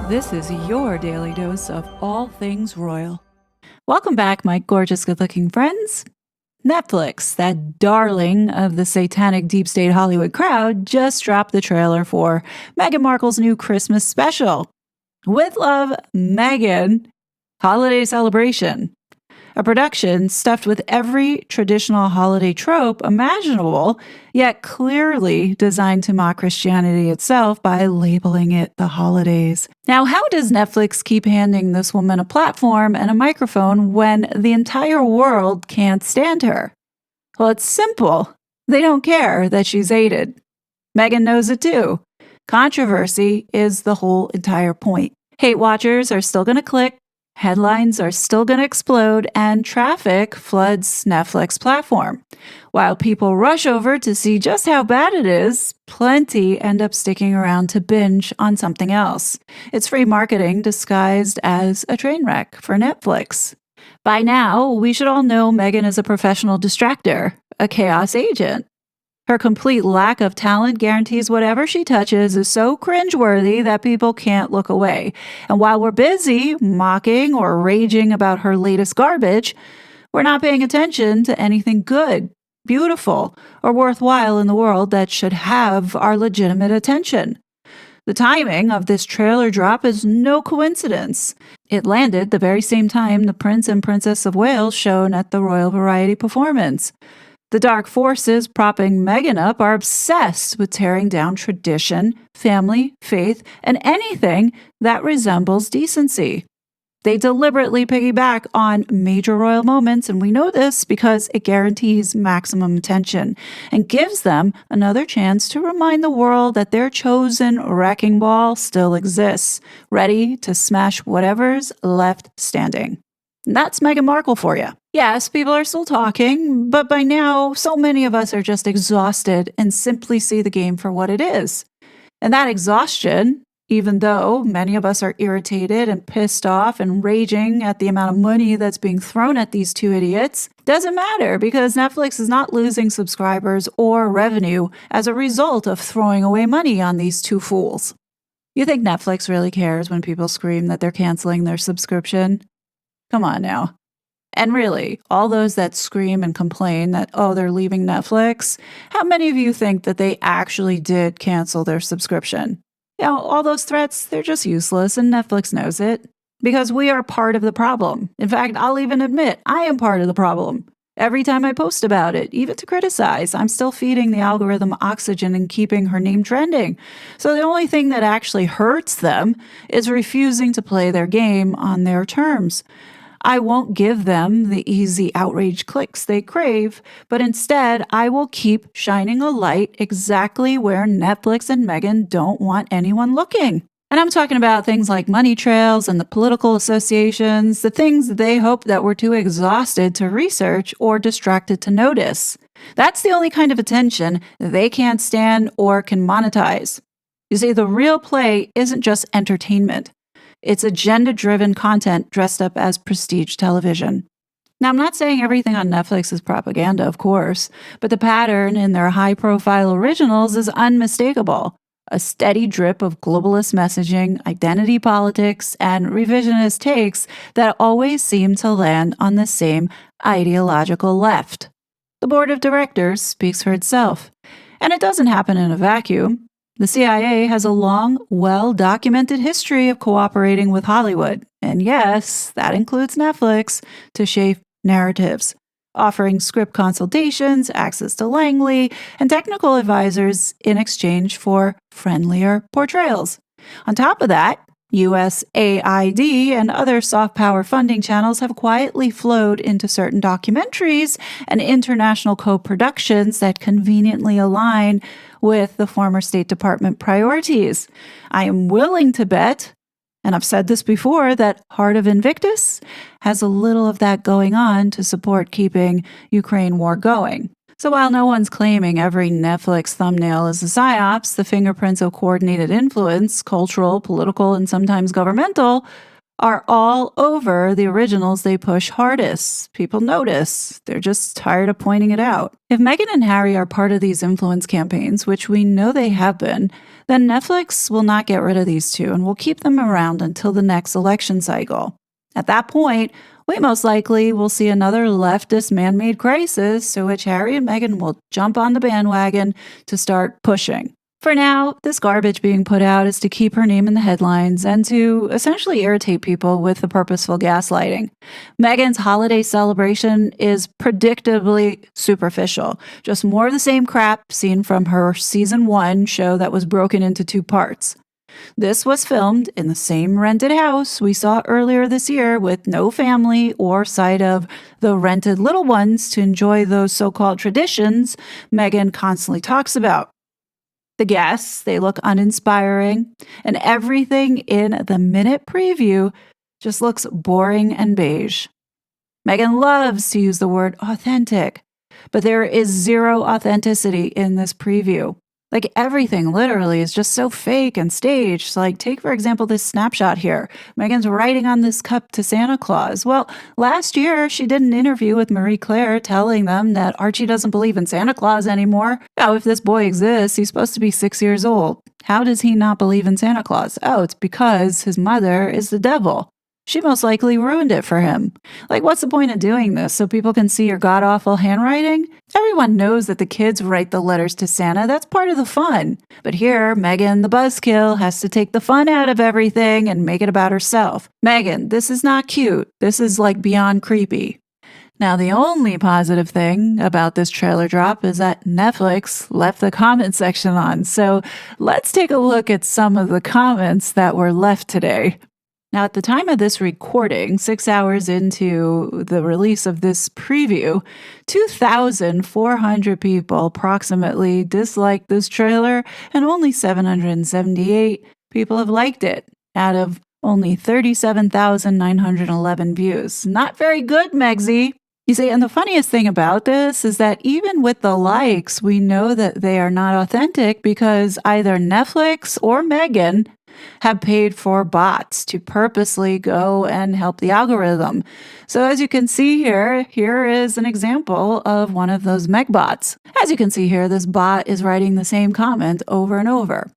This is your daily dose of all things royal. Welcome back, my gorgeous, good-looking friends. Netflix, that darling of the satanic deep state Hollywood crowd, just dropped the trailer for Meghan Markle's new Christmas special. With love, Meghan, Holiday Celebration. A production stuffed with every traditional holiday trope imaginable, yet clearly designed to mock Christianity itself by labeling it the holidays. Now, how does Netflix keep handing this woman a platform and a microphone when the entire world can't stand her? Well, it's simple. They don't care that she's hated. Meghan knows it too. Controversy is the whole entire point. Hate watchers are still going to click. Headlines are still going to explode, and traffic floods Netflix platform. While people rush over to see just how bad it is, plenty end up sticking around to binge on something else. It's free marketing disguised as a train wreck for Netflix. By now, we should all know Meghan is a professional distractor, a chaos agent. Her complete lack of talent guarantees whatever she touches is so cringeworthy that people can't look away. And while we're busy mocking or raging about her latest garbage, we're not paying attention to anything good, beautiful, or worthwhile in the world that should have our legitimate attention. The timing of this trailer drop is no coincidence. It landed the very same time the Prince and Princess of Wales shone at the Royal Variety Performance. The dark forces propping Meghan up are obsessed with tearing down tradition, family, faith, and anything that resembles decency. They deliberately piggyback on major royal moments, and we know this because it guarantees maximum attention and gives them another chance to remind the world that their chosen wrecking ball still exists, ready to smash whatever's left standing. And that's Meghan Markle for you. Yes, people are still talking, but by now, so many of us are just exhausted and simply see the game for what it is. And that exhaustion, even though many of us are irritated and pissed off and raging at the amount of money that's being thrown at these two idiots, doesn't matter because Netflix is not losing subscribers or revenue as a result of throwing away money on these two fools. You think Netflix really cares when people scream that they're canceling their subscription? Come on now. And really, all those that scream and complain that, oh, they're leaving Netflix, how many of you think that they actually did cancel their subscription? You know, all those threats, they're just useless, and Netflix knows it. Because we are part of the problem. In fact, I'll even admit, I am part of the problem. Every time I post about it, even to criticize, I'm still feeding the algorithm oxygen and keeping her name trending. So the only thing that actually hurts them is refusing to play their game on their terms. I won't give them the easy outrage clicks they crave, but instead I will keep shining a light exactly where Netflix and Meghan don't want anyone looking. And I'm talking about things like money trails and the political associations, the things they hope that we're too exhausted to research or distracted to notice. That's the only kind of attention they can't stand or can monetize. You see, the real play isn't just entertainment. It's agenda-driven content dressed up as prestige television. Now, I'm not saying everything on Netflix is propaganda, of course, but the pattern in their high-profile originals is unmistakable. A steady drip of globalist messaging, identity politics, and revisionist takes that always seem to land on the same ideological left. The board of directors speaks for itself. And it doesn't happen in a vacuum. The CIA has a long, well-documented history of cooperating with Hollywood, and yes, that includes Netflix, to shape narratives, offering script consultations, access to Langley, and technical advisors in exchange for friendlier portrayals. On top of that, USAID and other soft power funding channels have quietly flowed into certain documentaries and international co-productions that conveniently align with the former State Department priorities. I am willing to bet, and I've said this before, that Heart of Invictus has a little of that going on to support keeping Ukraine war going. So while no one's claiming every Netflix thumbnail is a psyops, the fingerprints of coordinated influence, cultural, political, and sometimes governmental, are all over the originals they push hardest. People notice. They're just tired of pointing it out. If Meghan and Harry are part of these influence campaigns, which we know they have been, then Netflix will not get rid of these two and will keep them around until the next election cycle. At that point, we most likely will see another leftist man-made crisis to which Harry and Meghan will jump on the bandwagon to start pushing. For now, this garbage being put out is to keep her name in the headlines and to essentially irritate people with the purposeful gaslighting. Meghan's holiday celebration is predictably superficial, just more of the same crap seen from her season 1 show that was broken into 2 parts. This was filmed in the same rented house we saw earlier this year with no family or sight of the rented little ones to enjoy those so-called traditions Meghan constantly talks about. The guests, they look uninspiring, and everything in the minute preview just looks boring and beige. Meghan loves to use the word authentic, but there is zero authenticity in this preview. Like everything literally is just so fake and staged. Like take, for example, this snapshot here. Meghan's writing on this cup to Santa Claus. Well, last year she did an interview with Marie Claire telling them that Archie doesn't believe in Santa Claus anymore. Oh, if this boy exists, he's supposed to be 6 years old. How does he not believe in Santa Claus? Oh, it's because his mother is the devil. She most likely ruined it for him. Like, what's the point of doing this? So people can see your god-awful handwriting? Everyone knows that the kids write the letters to Santa. That's part of the fun. But here, Meghan, the buzzkill, has to take the fun out of everything and make it about herself. Meghan, this is not cute. This is like beyond creepy. Now, the only positive thing about this trailer drop is that Netflix left the comment section on. So let's take a look at some of the comments that were left today. Now, at the time of this recording, 6 hours into the release of this preview, 2,400 people approximately disliked this trailer, and only 778 people have liked it, out of only 37,911 views. Not very good, Megsy. You see, and the funniest thing about this is that even with the likes, we know that they are not authentic because either Netflix or Meghan have paid for bots to purposely go and help the algorithm. So as you can see here is an example of one of those Meg bots. As you can see here, this bot is writing the same comment over and over.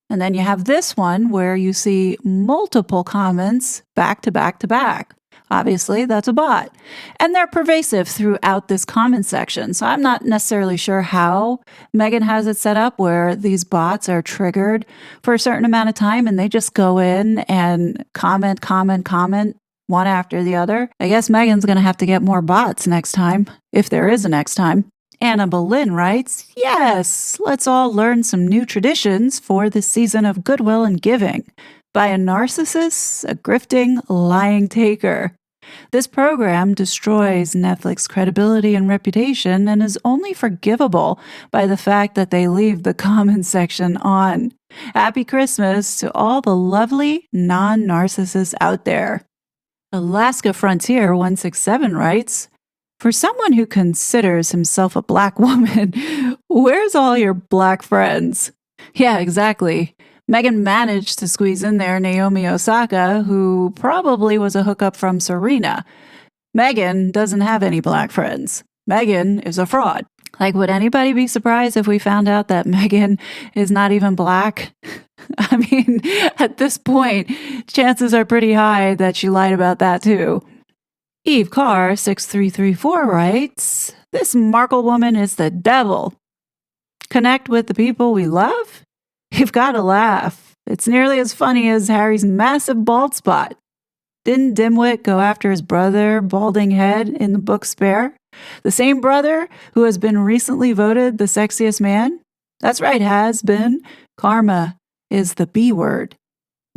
And then you have this one where you see multiple comments back to back to back. Obviously, that's a bot. And they're pervasive throughout this comment section. So I'm not necessarily sure how Meghan has it set up where these bots are triggered for a certain amount of time and they just go in and comment one after the other. I guess Meghan's going to have to get more bots next time, if there is a next time. Anna Boleyn writes, yes, let's all learn some new traditions for this season of goodwill and giving by a narcissist, a grifting, lying taker. This program destroys Netflix credibility and reputation and is only forgivable by the fact that they leave the comment section on. Happy Christmas to all the lovely non-narcissists out there. Alaska Frontier 167 writes, for someone who considers himself a black woman, where's all your black friends? Yeah, exactly. Meghan managed to squeeze in there Naomi Osaka, who probably was a hookup from Serena. Meghan doesn't have any black friends. Meghan is a fraud. Like, would anybody be surprised if we found out that Meghan is not even black? I mean, at this point, chances are pretty high that she lied about that too. Eve Carr 6334 writes, this Markle woman is the devil. Connect with the people we love? You've got to laugh. It's nearly as funny as Harry's massive bald spot. Didn't Dimwit go after his brother, balding head, in the book Spare? The same brother who has been recently voted the sexiest man? That's right, has been. Karma is the B word.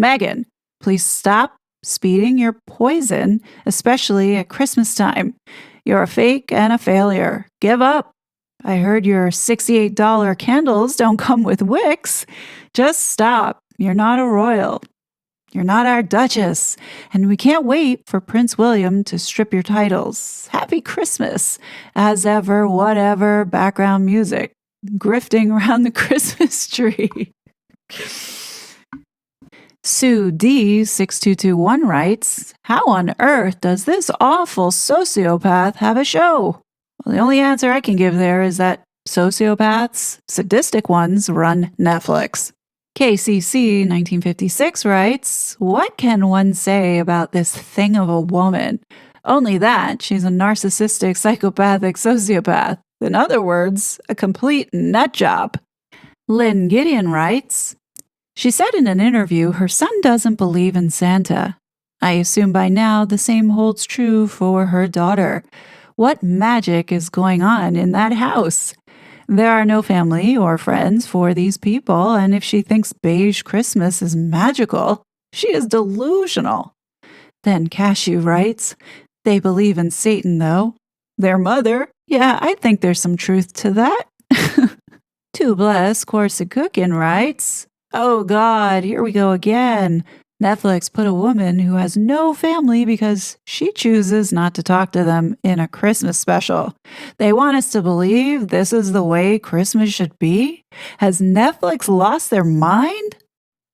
Meghan, please stop speeding your poison, especially at Christmas time. You're a fake and a failure. Give up. I heard your $68 candles don't come with wicks. Just stop. You're not a royal. You're not our Duchess. And we can't wait for Prince William to strip your titles. Happy Christmas. As ever, whatever, background music. Grifting around the Christmas tree. Sue D6221 writes, how on earth does this awful sociopath have a show? Well, the only answer I can give there is that sociopaths, sadistic ones, run Netflix. KCC 1956 writes, what can one say about this thing of a woman? Only that she's a narcissistic, psychopathic sociopath. In other words, a complete nut job. Lynn Gideon writes, she said in an interview her son doesn't believe in Santa. I assume by now the same holds true for her daughter. What magic is going on in that house? There are no family or friends for these people, and if she thinks beige Christmas is magical, she is delusional. Then Cashew writes, they believe in Satan, though. Their mother? Yeah, I think there's some truth to that. To Bless Corsican writes, oh God, here we go again. Netflix put a woman who has no family because she chooses not to talk to them in a Christmas special. They want us to believe this is the way Christmas should be? Has Netflix lost their mind?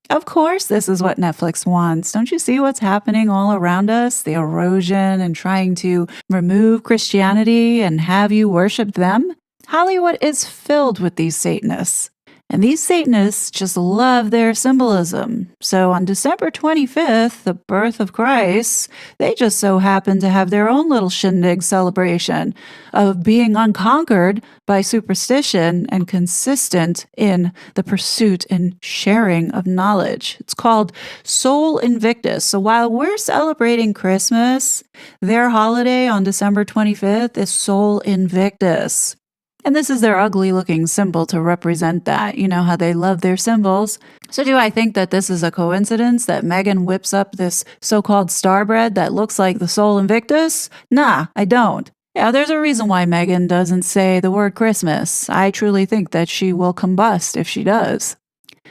Of course, this is what Netflix wants. Don't you see what's happening all around us? The erosion and trying to remove Christianity and have you worship them? Hollywood is filled with these Satanists. And these Satanists just love their symbolism. So on December 25th, the birth of Christ, they just so happen to have their own little shindig celebration of being unconquered by superstition and consistent in the pursuit and sharing of knowledge. It's called Sol Invictus. So while we're celebrating Christmas, their holiday on December 25th is Sol Invictus. And this is their ugly-looking symbol to represent that. You know how they love their symbols. So do I think that this is a coincidence that Meghan whips up this so-called star bread that looks like the Sol Invictus? Nah, I don't. Yeah, there's a reason why Meghan doesn't say the word Christmas. I truly think that she will combust if she does.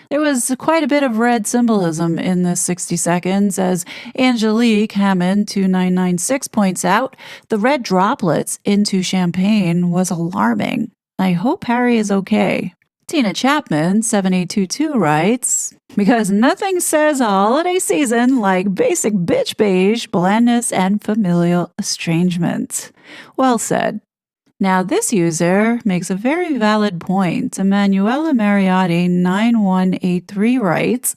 There was quite a bit of red symbolism in this 60 seconds. As Angelique Hammond 2996 points out, the red droplets into champagne was alarming. I hope Harry is okay. Tina Chapman 7822 writes, because nothing says a holiday season like basic bitch beige, blandness, and familial estrangement. Well said. Now, this user makes a very valid point. Emanuela Mariotti 9183 writes,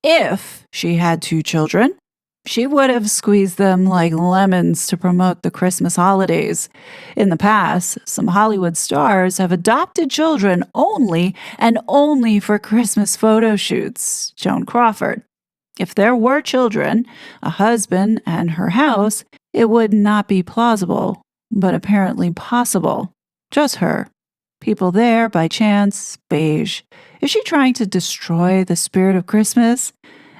if she had 2 children, she would have squeezed them like lemons to promote the Christmas holidays. In the past, some Hollywood stars have adopted children only and only for Christmas photo shoots. Joan Crawford. If there were children, a husband, and her house, it would not be plausible, but apparently possible. Just her. People there by chance, beige. Is she trying to destroy the spirit of Christmas?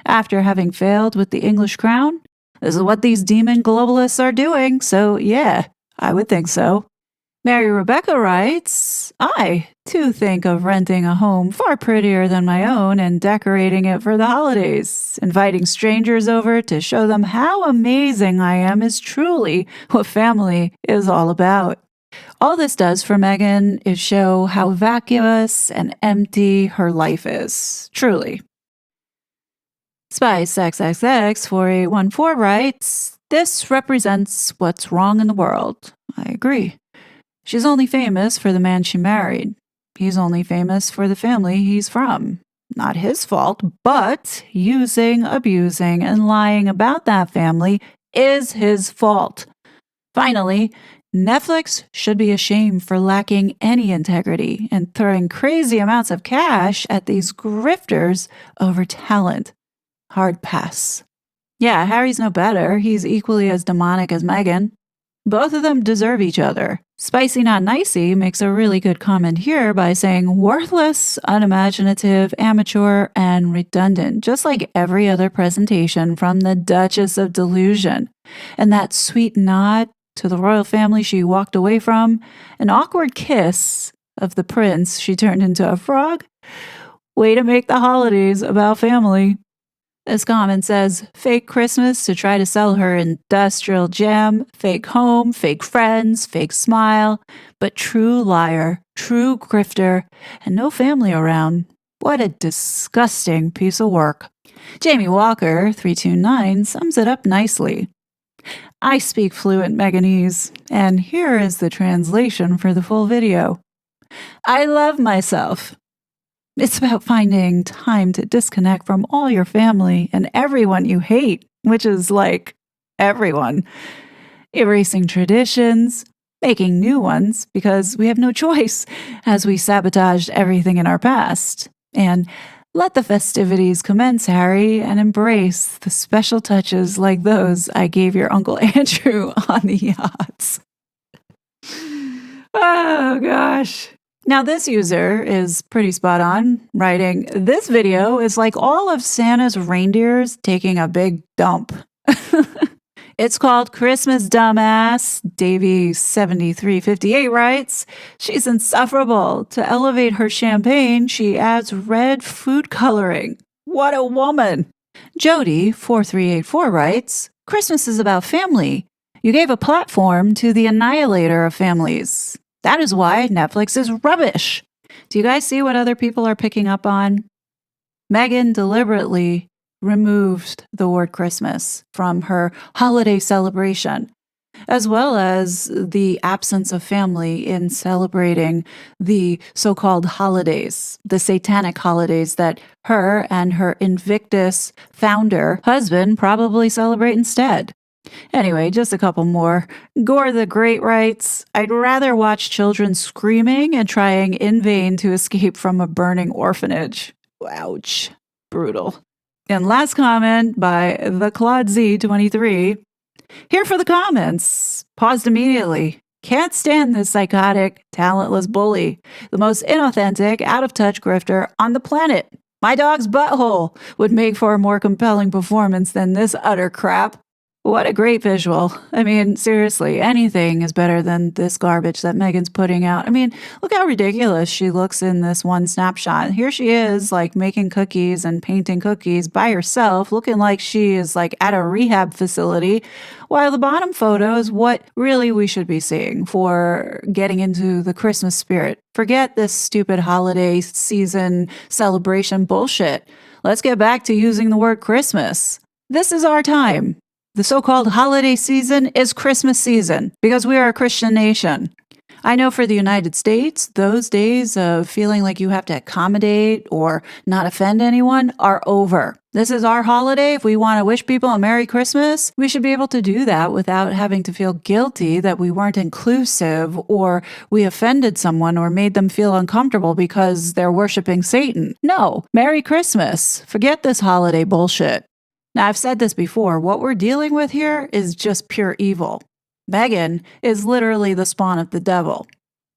After having failed with the English crown? This is what these demon globalists are doing, so yeah, I would think so. Mary Rebecca writes, I, too, think of renting a home far prettier than my own and decorating it for the holidays. Inviting strangers over to show them how amazing I am is truly what family is all about. All this does for Meghan is show how vacuous and empty her life is, truly. Spice XXX 4814 writes, this represents what's wrong in the world. I agree. She's only famous for the man she married. He's only famous for the family he's from. Not his fault, but using, abusing, and lying about that family is his fault. Finally, Netflix should be ashamed for lacking any integrity and throwing crazy amounts of cash at these grifters over talent. Hard pass. Yeah, Harry's no better. He's equally as demonic as Meghan. Both of them deserve each other. Spicy Not Nicey makes a really good comment here by saying worthless, unimaginative, amateur, and redundant, just like every other presentation from the Duchess of Delusion. And that sweet nod to the royal family she walked away from, an awkward kiss of the prince she turned into a frog. Way to make the holidays about family. This comment says, fake Christmas to try to sell her industrial gem, fake home, fake friends, fake smile, but true liar, true grifter, and no family around. What a disgusting piece of work. Jamie Walker, 329, sums it up nicely. I speak fluent Meghanese, and here is the translation for the full video. I love myself. It's about finding time to disconnect from all your family and everyone you hate, which is like everyone. Erasing traditions, making new ones because we have no choice as we sabotaged everything in our past. And let the festivities commence, Harry, and embrace the special touches like those I gave your Uncle Andrew on the yachts. Oh, gosh. Now, this user is pretty spot on, writing, this video is like all of Santa's reindeers taking a big dump. It's called Christmas, dumbass. Davy7358 writes, she's insufferable. To elevate her champagne, she adds red food coloring. What a woman. Jody4384 writes, Christmas is about family. You gave a platform to the annihilator of families. That is why Netflix is rubbish. Do you guys see what other people are picking up on? Meghan deliberately removed the word Christmas from her holiday celebration, as well as the absence of family in celebrating the so-called holidays, the satanic holidays that her and her Invictus founder husband probably celebrate instead. Anyway, just a couple more. Gore the Great writes, I'd rather watch children screaming and trying in vain to escape from a burning orphanage. Ouch. Brutal. And last comment by the Claude Z23. Here for the comments. Paused immediately. Can't stand this psychotic, talentless bully. The most inauthentic, out-of-touch grifter on the planet. My dog's butthole would make for a more compelling performance than this utter crap. What a great visual. I mean, seriously, anything is better than this garbage that Meghan's putting out. I mean, look how ridiculous she looks in this one snapshot. Here she is, like, making cookies and painting cookies by herself, looking like she is, like, at a rehab facility, while the bottom photo is what really we should be seeing for getting into the Christmas spirit. Forget this stupid holiday season celebration bullshit. Let's get back to using the word Christmas. This is our time. The so-called holiday season is Christmas season because we are a Christian nation. I know for the United States, those days of feeling like you have to accommodate or not offend anyone are over. This is our holiday. If we want to wish people a Merry Christmas, we should be able to do that without having to feel guilty that we weren't inclusive or we offended someone or made them feel uncomfortable because they're worshiping Satan. No, Merry Christmas. Forget this holiday bullshit. Now, I've said this before, what we're dealing with here is just pure evil. Meghan is literally the spawn of the devil.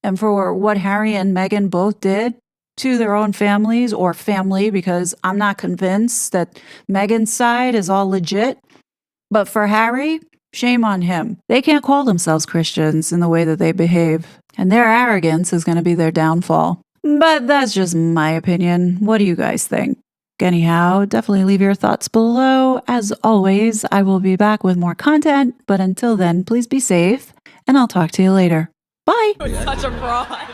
And for what Harry and Meghan both did to their own families or family, because I'm not convinced that Meghan's side is all legit, but for Harry, shame on him. They can't call themselves Christians in the way that they behave, and their arrogance is going to be their downfall. But that's just my opinion. What do you guys think? Anyhow, definitely leave your thoughts below. As always, I will be back with more content, but until then, please be safe, and I'll talk to you later. Bye! Such a fraud.